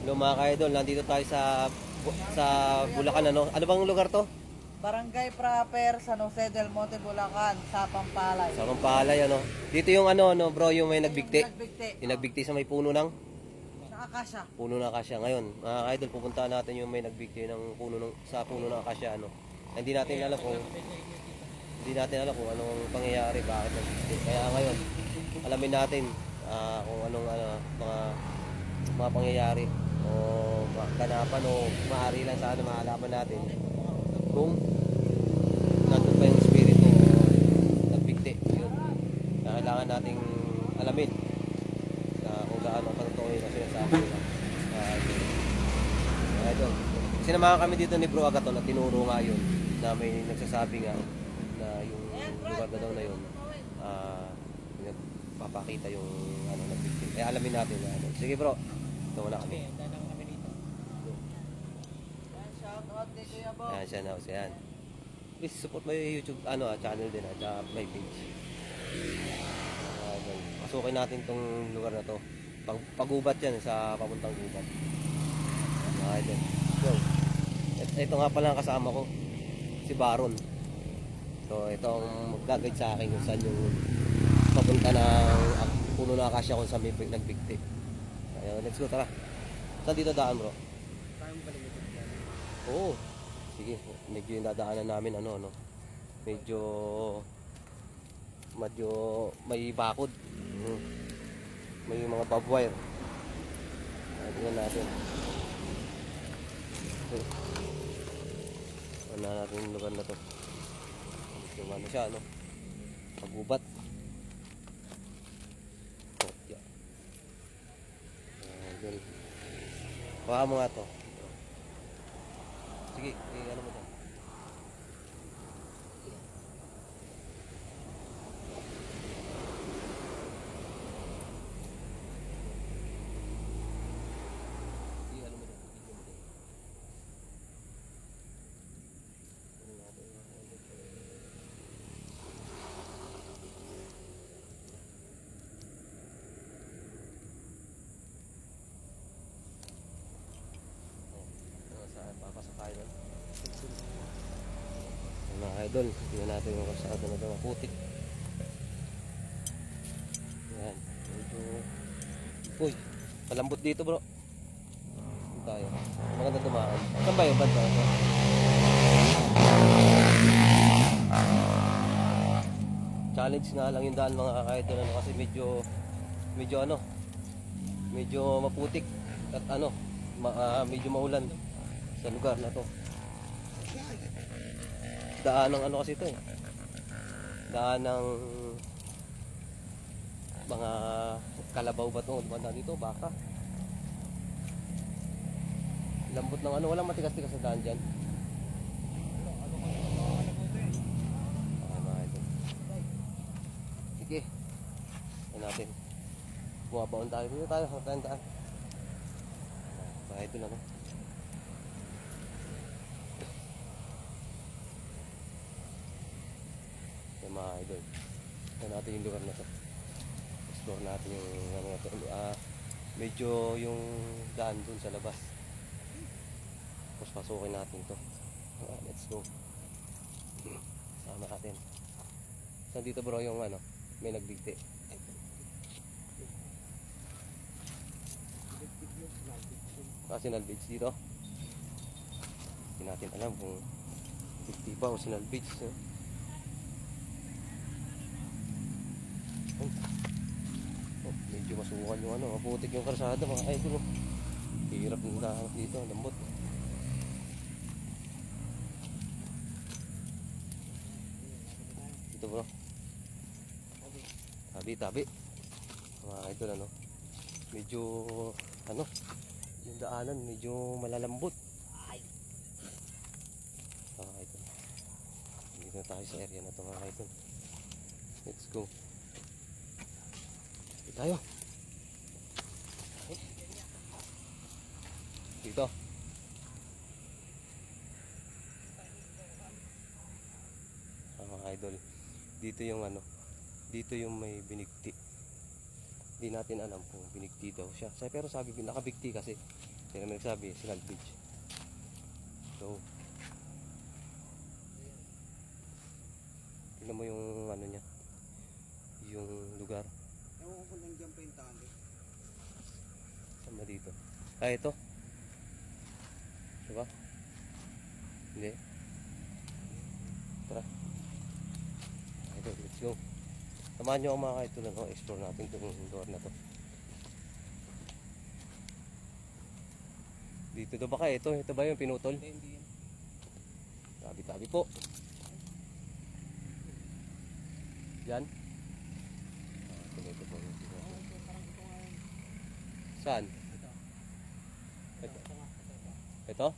Hello mga ka-idol, nandito tayo sa Bulacan ano. Ano bang lugar to? Barangay Proper, San Jose del Monte, Bulacan, sa Pampalay. Sa Pampalay ano. Dito yung ano bro, yung may nagbigti. Nagbigti. Yung nagbigti sa may puno ng Nakakasya. puno ng akasya. Ngayon, mga ka-idol, pupuntahan natin yung may nagbigti ng sa puno ng akasya ano. Hindi natin alam kung anong pangyayari, bakit nagbigti. Kaya ngayon, alamin natin kung anong mga pangyayari o ganapan o maaari lang sana maalaman natin kung nandun pa yung espiritu o nagbigti. Yun. Kaya kailangan nating alamin kung gaano katotoo yung sinasabi nila. Idol. Sinamahan kami dito ni Bro Agaton at tinuro nga yun na may nagsasabi nga na yung lugar na daw na yun nagpapakita yung nagbigti. Kaya alamin natin na ano. Sige bro, ito muna kami. Shout out kay Kuya Bo. Ayan siya na, yan. Please support mo yung YouTube channel din at my page. Pasukin natin tong lugar na to. Pagubat yan sa papuntang gubat. Idol. Yo. Ito nga pala ang kasama ko. Si Baron. So ito ang mag-guide sa akin kung saan yung papunta ng puno na akasya kung saan may nagbigti. Ayun, let's go, tara. Saan dito daan bro? Oo. Sige, medyo yung dadaanan namin medyo may bakod. May mga barbed wire. Tingnan natin. Ano natin yung lugar na to. Yung ano siya, pagubat. Oh, yeah. Ganun. Baka mo nga to. Sige, ano mo to? Sige, ano mo to? Ano natin? Saan papasok tayo doon? Mga idol, tingnan natin yung kalsada na ito, maputik. Yan, medyo uy, malambot dito bro. Saan tayo? Maganda tumaan. Saan ba yung banda? Challenge nga lang yung daan mga ka-idol kasi medyo maputik at medyo maulan sa lugar na to. Daan ng kasi ito daan ng mga kalabaw ba ito? Banda dito, baka lambot ng walang matigas-tigas sa daan dyan. Mga ito. Sige, yan natin bumabaon tayo dito tayo hanggang daan. Mga ito lang mga idol. Tignan natin yung lugar na to. Explore natin yung medyo yung daan dun sa labas. Tapos pasukin natin to. Let's go. Sama natin. Saan dito bro yung may nagbigti? Sinal Beach dito. Hindi natin alam kung bigti ba o Sinal Beach. Medyo masukan yung maputik yung karsada mga idol. Hirap ng daan dito, lambot. Dito bro. Tabi mga idol medyo yung daanan medyo malalambot. Mga idol, dito na tayo sa area na to mga idol. Let's go. Tayo dito mga idol, dito yung may binigti. Hindi natin alam kung binigti daw siya, pero sabi nakabigti kasi Sino may nagsabi? Sinag Beach. So, tignan mo yung ano niya, yung lugar. Ewan ko kung nandiyan pa yung tali. Saan ba dito? Ah, ito. Diba? Hindi. Tara. Ito, let's go. Samahan nyo ako mga ka-idol, ano, explore natin itong lugar na to. Dito daw ba kayo? Ito ba yung pinutol? Hindi yan. Tabi-tabi po. Yan. Ito po. Parang ito nga yun. Saan? Ito. Ito. Ito nga. Ito? Ito.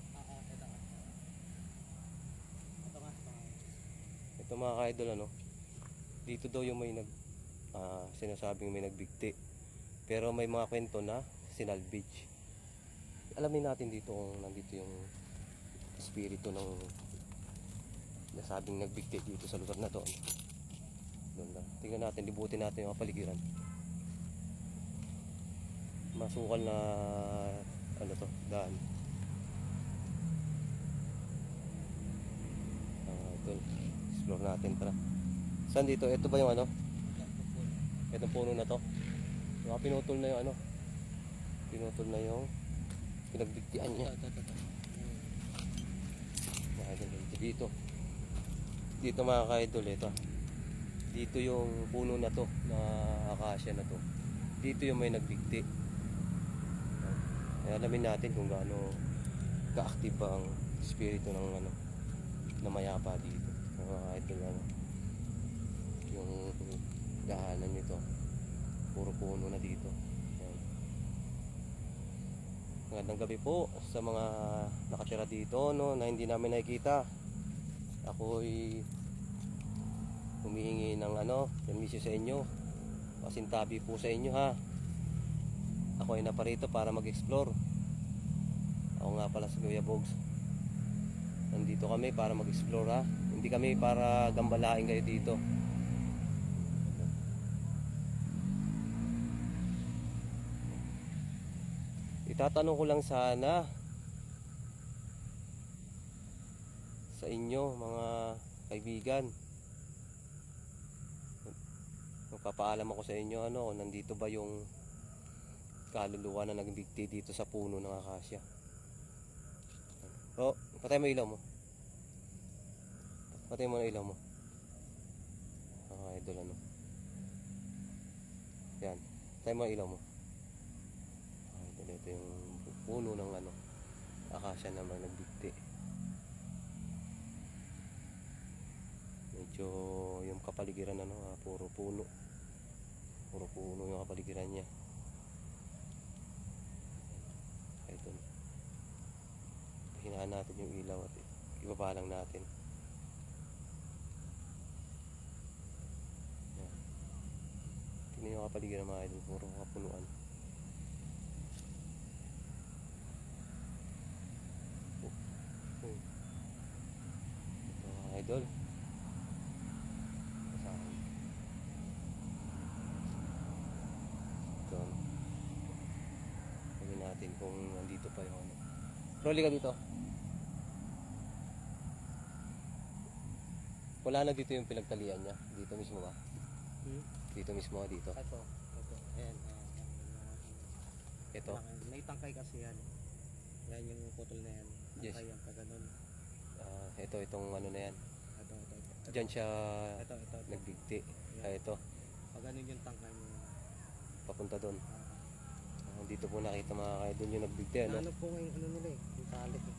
Ito nga. Ito mga ka-idol, ano? Dito daw yung may sinasabing may nagbigti. Pero may mga kwento na sinalvage. Alamin natin dito kung nandito yung espiritu ng nasabing nagbigti dito sa lugar na to. Doon lang. Tingnan natin, libutin natin yung kapaligiran. Masukal na ano to, daan. Ito, explore natin, tara. Saan dito? Ito ba yung ano? Itong puno na to. Yung pinutol na yung ano? Pinutol na yung pinagbigtian niya. Mga idol, dito. Dito mga ka-idol, ito. Dito yung puno na to, na akasya na to. Dito yung may nagbigti. Kaya alamin natin kung gaano ka-active ba ang espiritu ng ano, na mayapa dito. Mga idol, ano, yung daanan nito, puro puno na dito. Ayan. Magandang gabi po sa mga nakatira dito, no, na hindi namin nakikita. Ako'y humihingi ng permisyo sa inyo, pasintabi po sa inyo, ha. Ako ay naparito para mag-explore. Ako nga pala si Kuya Bogs. Nandito kami para mag-explore, ha. Hindi kami para gambalain kayo dito. Itatanong ko lang sana sa inyo mga kaibigan. Magpapaalam ako sa inyo, kung nandito ba yung kaluluwa na nagbigti dito sa puno ng akasya. Oh, patay mo ilaw mo. Patay mo na ilaw mo. Idol, ano. Yan. Patay mo ang ilaw mo. Ito yung puno ng akasya naman nagbigti. Medyo yung kapaligiran puro puno. Puro puno yung kapaligiran niya. Ito. Hinaan natin yung ilaw at ibaba lang natin. Yan. Tingnan yung kapaligiran mga idol, puro kapunuan. Ito mga idol. Ito. Tingnan natin kung nandito pa yung Rolly ka dito. Wala na dito yung pinagtalian niya. Dito mismo ba? Dito mismo, dito. Ito. Ayan. Ito. May tangkay kasi yan. Yan yung putol na yan. Yes. Tangkay yan pa ganun. Itong ano na yan. Ito. Diyan siya Ito. nagbigti. Yan. Ito. Pag ganun yung tangkay mo. Papunta doon. Dito po nakita mga kaidol yung nagbigti. Ano po yung ano nila eh. Yung talik eh.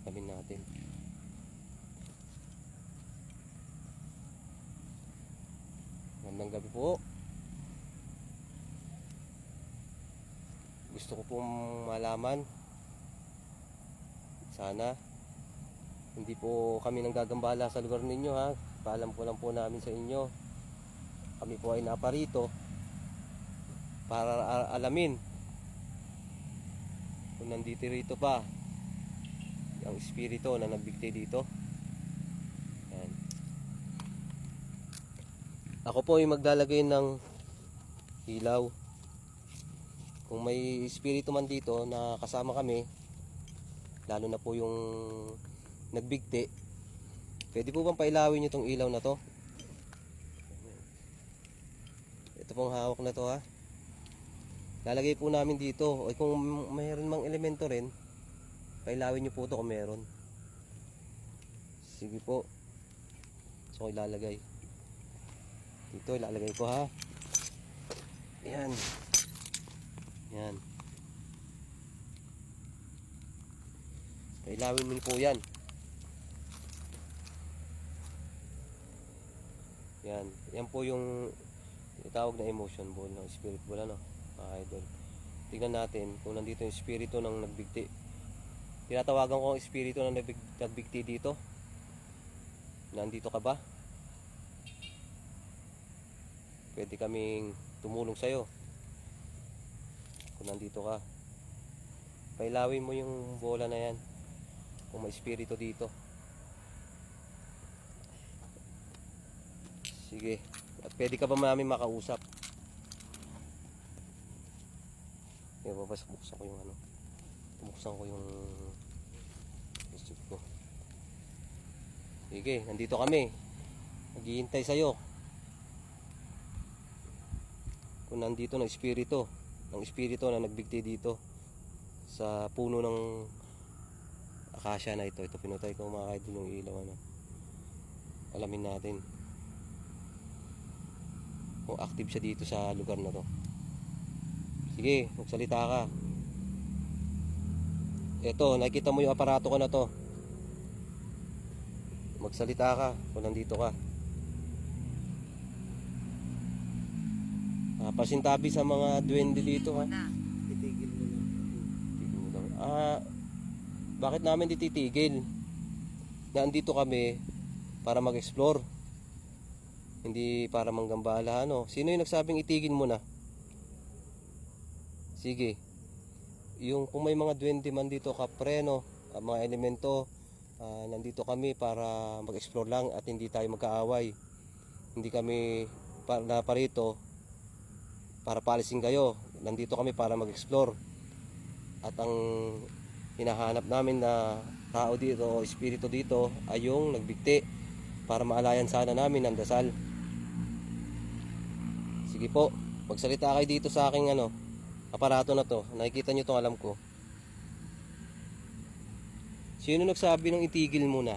Sabihin natin. Magandang gabi po. Gusto ko pong malaman, sana hindi po kami nanggagambala sa lugar ninyo, ha. Paalam ko lang po namin sa inyo. Kami po ay naparito para alamin kung nandito rito pa ang espiritu na nagbigti dito. Yan. Ako po ay maglalagay ng ilaw Kung may espiritu man dito na kasama kami, lalo na po yung nagbigti, pwede po bang pailawin nyo tong ilaw na to? Ito pong hawak na to ha. Lalagay po namin dito. O kung mayroon mang elemento rin, pailawin nyo po ito kung meron. Sige po. So ilalagay. Dito ilalagay ko ha. Yan. Yan. Pailawin mo po yan. Yan. Yan po yung itawag na emotion ball ng spirit ball, ano, mga idol. Tingnan natin kung nandito yung espiritu ng nagbigti. Tinatawagan ko ang espiritu ng nagbigti dito. Nandito ka ba? Pwede kaming tumulong sa'yo kung nandito ka. Pailawin mo yung bola na yan kung may espiritu dito. Sige. At pwede ka ba namin makausap? Okay, buksan ko yung ano. Buksan ko yung isip ko. Sige, nandito kami. Naghihintay sa'yo. Kung nandito ng espiritu na nagbigti dito sa puno ng akasya na ito. Ito pinutay ko mga idol yung ilaw, ano. Alamin natin kung active siya dito sa lugar na to. Sige, magsalita ka. Ito, nakikita mo yung aparato ko na to. Magsalita ka kung nandito ka. Pasintabi sa mga duwende dito ha. Titigil mo na. Titigil mo lang. Bakit namin dititigil? Nandito kami para mag-explore. Hindi para manggambala, ano. Sino yung nagsabing itigil mo na? Sige. Yung kung may mga duwende man dito, kapreno, mga elemento, nandito kami para mag-explore lang at hindi tayo magkaaway. Hindi kami parito para paalisin kayo. Nandito kami para mag-explore. At ang hinahanap namin na tao dito o espiritu dito ay yung nagbigti para maalayan sana namin ang dasal. Sige po, magsalita kayo dito sa aking ano, aparato na to. Nakikita nyo itong alam ko. Sino nagsabi ng itigil muna?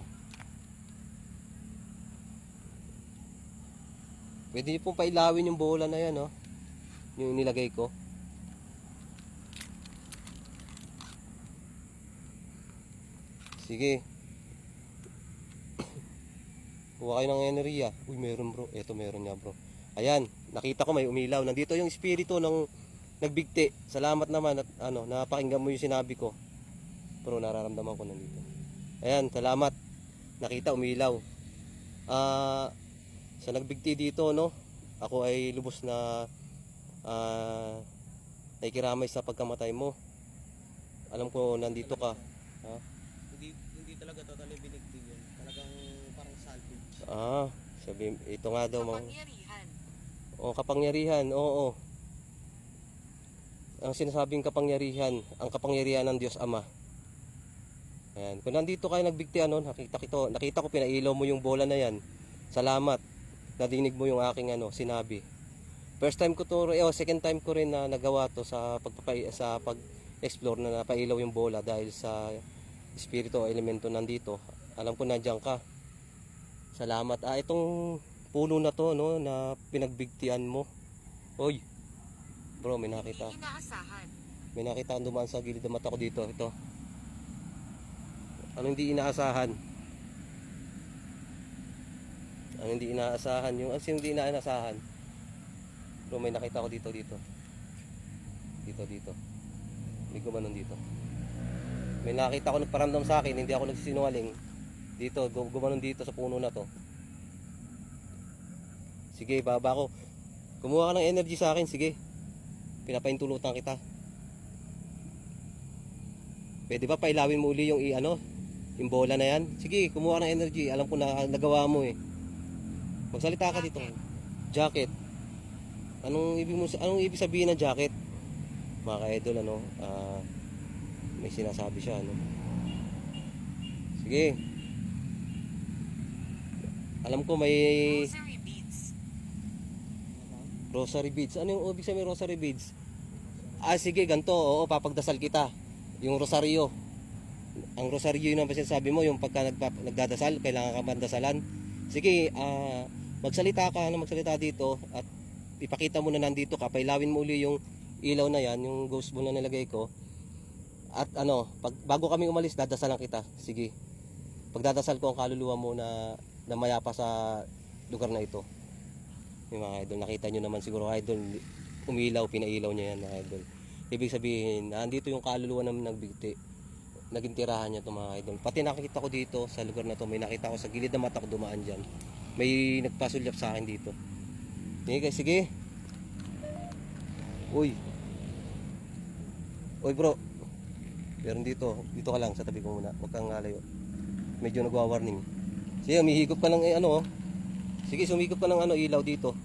Pwede nyo pong pailawin yung bola na yan, oh. Yung nilagay ko. Sige. Kuha kayo ng enerhiya. Uy, meron bro. Eto, meron niya bro. Ayan, nakita ko may umilaw. Nandito yung espiritu ng nagbigti. Salamat naman at ano, napakinggan mo yung sinabi ko. Pero nararamdaman ko nandito. Ayan, salamat. Nakita, umilaw. Sa nagbigti dito, no? Ako ay lubos na nakikiramay sa pagkamatay mo. Alam ko nandito ka. Ha? Hindi talaga totally binigti yun. Talagang parang salvage. Sabi, ito nga daw mga Kapangyarihan. kapangyarihan, oo. Ang sinasabing kapangyarihan, ang kapangyarihan ng Diyos Ama. Ayan, kung nandito kayo nagbigti, ano, nakita ko pinailaw mo yung bola na yan. Salamat. Nadinig mo yung aking ano, sinabi. First time ko to, second time ko rin na nagawa to sa pag-explore na napailaw yung bola dahil sa espiritu o elemento nandito. Alam ko nandiyan ka. Salamat. Itong puno na to, no, na pinagbigtian mo. Oy. Bro, may nakita. Hindi inaasahan. May nakita ang dumaan sa gilid ng mata ko dito. Ito. Ano hindi inaasahan? Ang hindi inaasahan, yung hindi inaasahan. Bro, may nakita ko dito. Dito. May gumanon dito. May nakita ko nagparamdam sa akin, hindi ako nagsisinungaling. Dito, gumanon dito sa puno na to. Sige, baba ko. Kumuha ka ng energy sa akin, sige. Pinapaintulutan kita. Pwede ba pailawin mo uli yung yung bola na yan? Sige, kumuha ka ng energy. Alam ko na nagawa mo eh. Magsalita ka dito. Jacket. Anong ibig sabihin ng jacket? mga ka-idol, ano, may sinasabi siya, ano. Sige. Alam ko may rosary beads. Ano yung ibig sabihin rosary beads? Sige, ganito. Oo, papagdasal kita. Yung rosaryo. Ang rosaryo yun ang sinasabi mo, yung pagka nagdadasal, kailangan ka mandasalan. Sige, magsalita ka, magsalita dito at ipakita mo na nandito ka. Pailawin mo uli yung ilaw na yan, yung ghost ball na nilagay ko. At bago kami umalis, dadasalan kita. Sige. Pagdadasal ko ang kaluluwa mo na mayapa sa lugar na ito. Yung mga idol, nakita nyo naman siguro idol, umilaw, pinailaw niya yan mga idol. Ibig sabihin, nandito yung kaluluwa ng nagbigti. Naging tirahan niya ito mga idol. Pati nakita ko dito sa lugar na to, may nakita ko sa gilid ng mata ko dumaan dyan. May nagpasulyap sa akin dito. Sige. Uy bro, meron dito ka lang sa tabi ko muna, huwag kang ngalayo. Medyo nagwa-warning. Sige, umihigop ka ng sige, sumigop ka ng ilaw dito.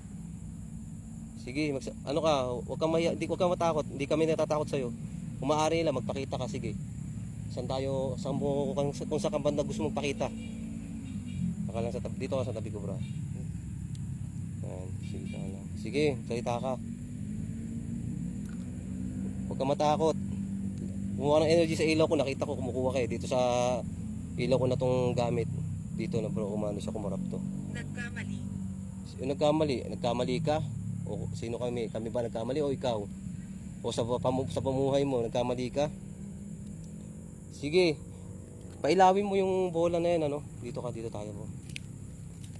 Sige, huwag kang huwag kang matakot. Hindi kami natatakot sa iyo. Kung maaari lang magpakita ka, sige. Kung sa banda gusto mong pakita. Baka lang dito ka sa tabi ko, bro. Ayan, sige ka lang. Sige, salita ka. Huwag kang matakot. Kumuha ng energy sa ilaw ko, nakita ko kumukuha kayo dito sa ilaw ko na tong gamit. Dito na bro, umano siya, kumarap to. Nagkamali ka? O sino kami? Kami ba nagkamali o ikaw? O sa pamuhay mo, nagkamali ka? Sige, pailawin mo yung bola na yan, ano? Dito tayo bro.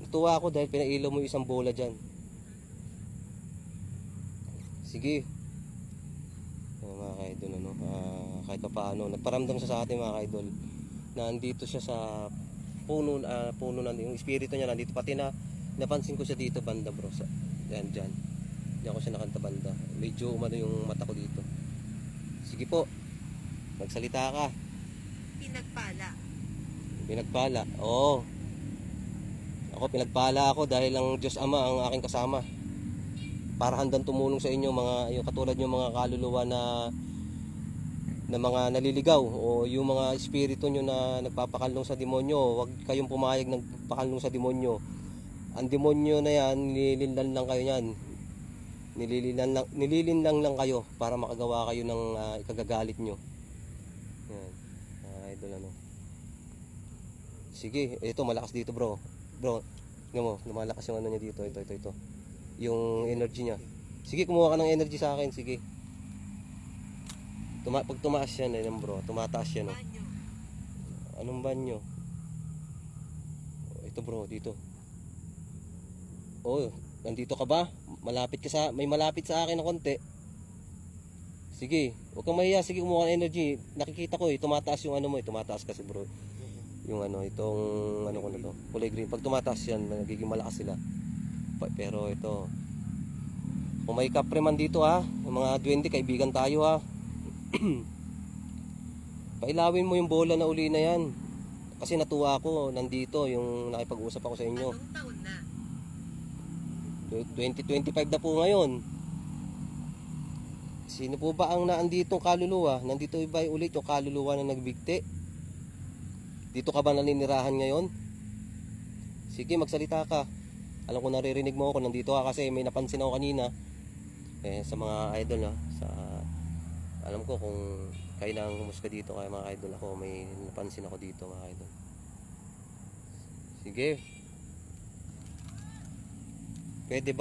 Natuwa ako dahil pinailaw mo yung isang bola dyan. Sige. Mga ka-idol, kahit pa paano, nagparamdam siya sa atin mga ka-idol na andito siya sa puno na yung espiritu niya nandito, pati napansin ko siya dito banda bro, diyan ko siya nakanta banda, medyo umano yung mata ko dito. Sige po, magsalita ka. Pinagpala, oo. Pinagpala ako dahil ang Diyos Ama ang aking kasama para handang tumulong sa inyo yung katulad yung mga kaluluwa na mga naliligaw o yung mga espiritu nyo na nagpapakalong sa demonyo. Huwag kayong pumayag nagpakalong sa demonyo. Ang demonyo na yan, nililinlang lang kayo yan. Nililinlang lang kayo para makagawa kayo ng ikagagalit nyo. Yan, idol Sige, ito malakas dito bro. Bro, tingnan mo, lumalakas yung niya dito. Ito. Yung energy niya. Sige, kumuha ka ng energy sa akin, sige. Pag tumaas yan, bro, tumataas yan. Anong banyo? Ito bro, dito. Nandito ka ba? May malapit sa akin na konti. Sige, huwag kang mahiya, sige, kumuha ng energy. Nakikita ko tumataas yung mo, tumataas kasi bro. Yung itong ko na to, kulay green. Pag tumataas yan, nagiging malakas sila. Pero ito, kung may kapre man dito yung mga duwende, kaibigan tayo pailawin mo yung bola na uli na yan. Kasi natuwa ako, nandito yung nakipag-usap ako sa inyo. Anong taon na? 2025 na po ngayon. Sino po ba ang naanditong kaluluwa? Nandito ba ulit yung kaluluwa na nagbigti? Dito ka ba naninirahan ngayon? Sige, magsalita ka. Alam ko naririnig mo ako, nandito ka kasi may napansin ako kanina sa mga idol alam ko kung kayo nang humusga dito kaya mga idol, ako may napansin ako dito mga idol. Sige, pwede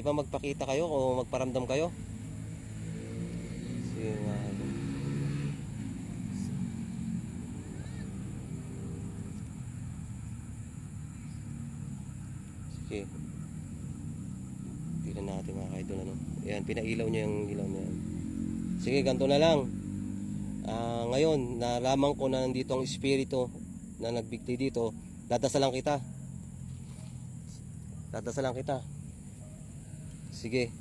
ba magpakita kayo o magparamdam kayo? Sige mga idol. Sige, tignan natin mga idol yan, pinailaw niya yung ilaw niya. Sige, ganito na lang. Ngayon, nalaman ko na nandito ang espiritu na nagbigti dito. Dadasalan kita. Sige.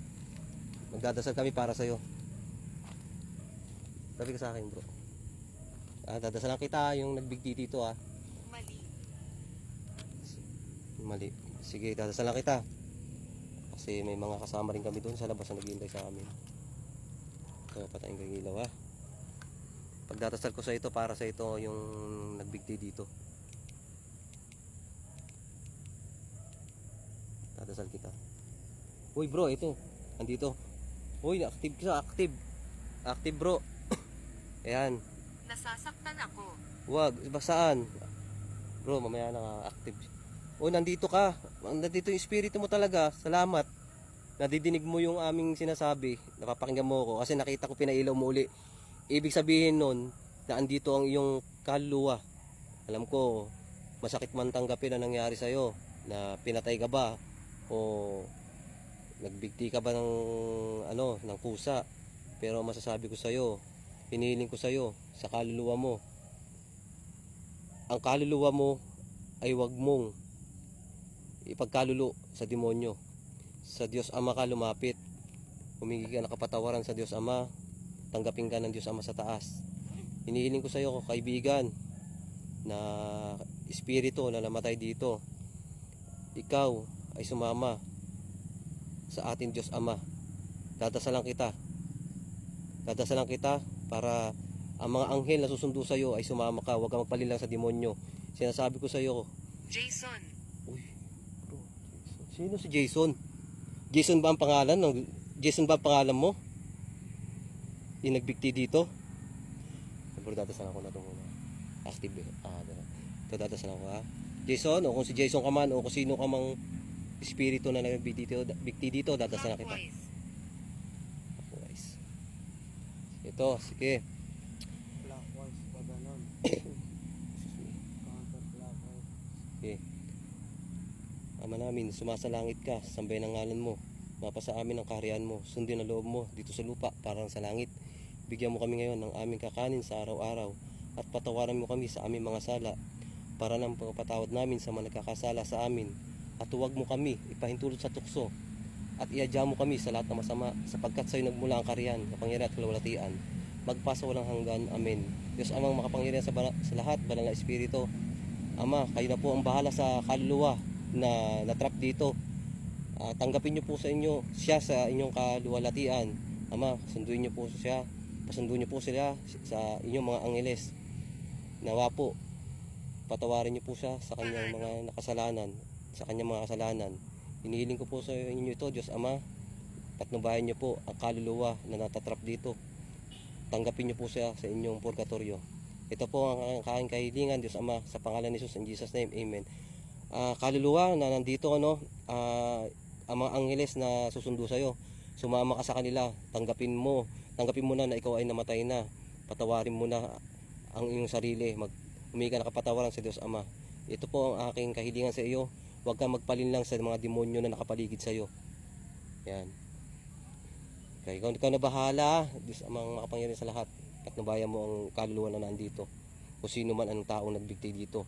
Magdadasal kami para sa'yo. Sabi ka sa akin, bro. Dadasalan kita yung nagbigti dito, Mali. Sige, dadasalan kita. Kasi may mga kasama rin kami doon sa labas na naghihintay sa amin. So, patayin ko yung ilaw ha. Pagdatasal ko sa ito, para sa ito yung nagbigti dito. Dadasal kita. Uy bro, ito. Andito. Uy, active ka, active. Active bro. Ayan. Nasasaktan ako. Wag, iba saan? Bro, mamaya na active. Oh, nandito ka. Nandito yung espiritu mo talaga. Salamat. Nadidinig mo yung aming sinasabi. Napapakinggan mo ako kasi nakita ko pinailaw mo uli. Ibig sabihin nun na andito ang iyong kaluluwa. Alam ko, masakit man tanggapin na nangyari sa'yo. Na pinatay ka ba? O nagbigti ka ba ng, ng kusa? Pero masasabi ko sa'yo, piniling ko sa'yo sa kaluluwa mo. Ang kaluluwa mo ay wag mong ipagkalulo sa demonyo. Sa Diyos Ama ka lumapit. Humingi ka ng kapatawaran sa Diyos Ama. Tanggapin ka ng Diyos Ama sa taas. Hinihiling ko sa iyo, kaibigan, na espiritu na namatay dito, ikaw ay sumama sa ating Diyos Ama. Dadasalan kita. Dadasalan kita para ang mga anghel na susundo sa iyo ay sumama ka. Huwag kang magpalilang sa demonyo. Sinasabi ko sa iyo. Jason. Uy, bro, Jason. Sino si Jason? Jason ba ang pangalan? Jason ba ang pangalan mo? Yung nagbigti dito? Bro, dadasalan ko na ito muna. Active eh. Ito dadasalan ko ha. Jason, o kung si Jason ka man, o kung sino ka mang espiritu na nagbigti dito, dadasalan kita. Clockwise. Ito, sige. Clockwise pa ganon. Counterclockwise. Okay. Ama namin, sumasalangit ka, sambay ng ngalan mo. Mapasa amin ang kaharian mo, sundin ang loob mo dito sa lupa parang sa langit. Bigyan mo kami ngayon ng aming kakanin sa araw-araw at patawaran mo kami sa aming mga sala para ng pagpatawad namin sa mga nagkakasala sa amin. At huwag mo kami ipahintulot sa tukso at iadya mo kami sa lahat ng masama sapagkat sa iyo nagmula ang kaharian, kapangyarihan at kalawalatian. Magpasa walang hanggan. Amen. Diyos Amang makapangyarihan sa lahat, banal na espiritu. Ama, kayo na po ang bahala sa kaluluwa na natrap dito. Tanggapin niyo po sa inyo siya sa inyong kaluwalhatian. Ama, sunduin niyo po siya. Pasunduin niyo po sila sa inyong mga angeles. Nawa po, patawarin niyo po siya sa kanyang mga nakasalanan, sa kanyang mga kasalanan. Hinihiling ko po sa inyo ito, Diyos Ama. Patnubayan niyo po ang kaluluwa na natatrap dito. Tanggapin niyo po siya sa inyong purgatorio. Ito po ang aking kahilingan, Diyos Ama, sa pangalan ni Jesus, in Jesus name, Amen. Kaluluwa na nandito, ang mga angeles na susundo sa iyo, sumama ka sa kanila. Tanggapin mo na ikaw ay namatay na. Patawarin mo na ang iyong sarili. Humingi ka ng kapatawaran sa Diyos Ama. Ito po ang aking kahilingan sa iyo. Huwag kang magpalinlang sa mga demonyo na nakapaligid sa iyo. Yan. Okay, ikaw na bahala, Diyos Amang makapangyarihan sa lahat. Patnubayan mo ang kaluluwa na nandito. Kung sino man ang taong nagbigti dito.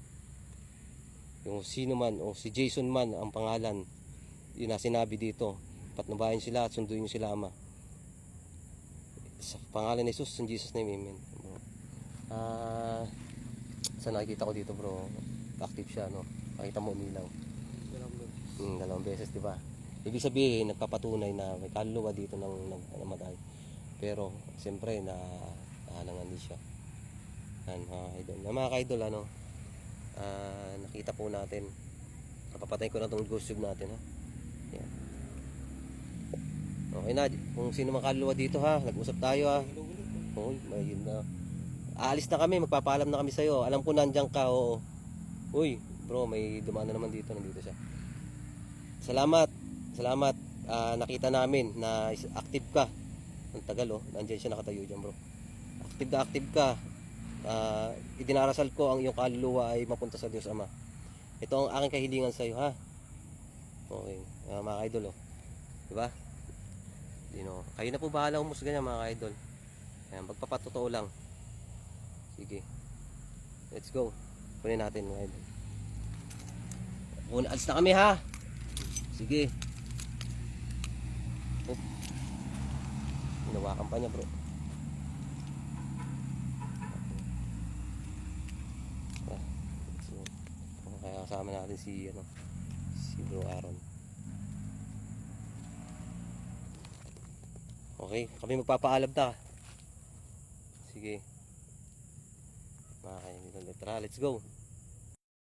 Yung sino man, o si Jason man ang pangalan, yun na sinabi dito. Patnubayan sila at sunduin nyo sila, Ama. Sa pangalan ni Jesus, in Jesus name, Amen. Sa nakikita ko dito bro, active siya, no? Makita mo umilaw. Dalawang beses, di ba? Ibig sabihin, nagpapatunay na may kaluluwa dito ng namatay. Pero, siyempre, nahalangan din siya. Yan, mga idol. Mga ka-idol, nakita po natin. Napapatay ko na itong ghost tube natin, ha? Yan. Okay na, kung sino mang kaluluwa dito, ha? Nag-usap tayo, ha? Uy, may na. Aalis na kami, magpapaalam na kami sa'yo. Alam ko nandiyan ka, oo. Uy, bro, may dumaan na naman dito. Nandito siya. Salamat. Nakita namin na active ka. Ang tagal, nandiyan siya nakatayo dyan, bro. Active ka. Idinarasal ko ang iyong kaluluwa ay mapunta sa Diyos Ama. Ito ang aking kahilingan sa iyo, ha? Okay, mga ka-idol, diba? Kayo na po bahala umusga niya, mga ka-idol. Ayan, magpapatotoo lang. Sige, let's go. Kunin natin, mga idol. Alis na kami, ha? Sige. Hinawakan pa niya, bro. Kaya kasama natin si Bro Aaron. Okay, kami magpapaalam na. Sige. Mga kaibigan, tara, let's go.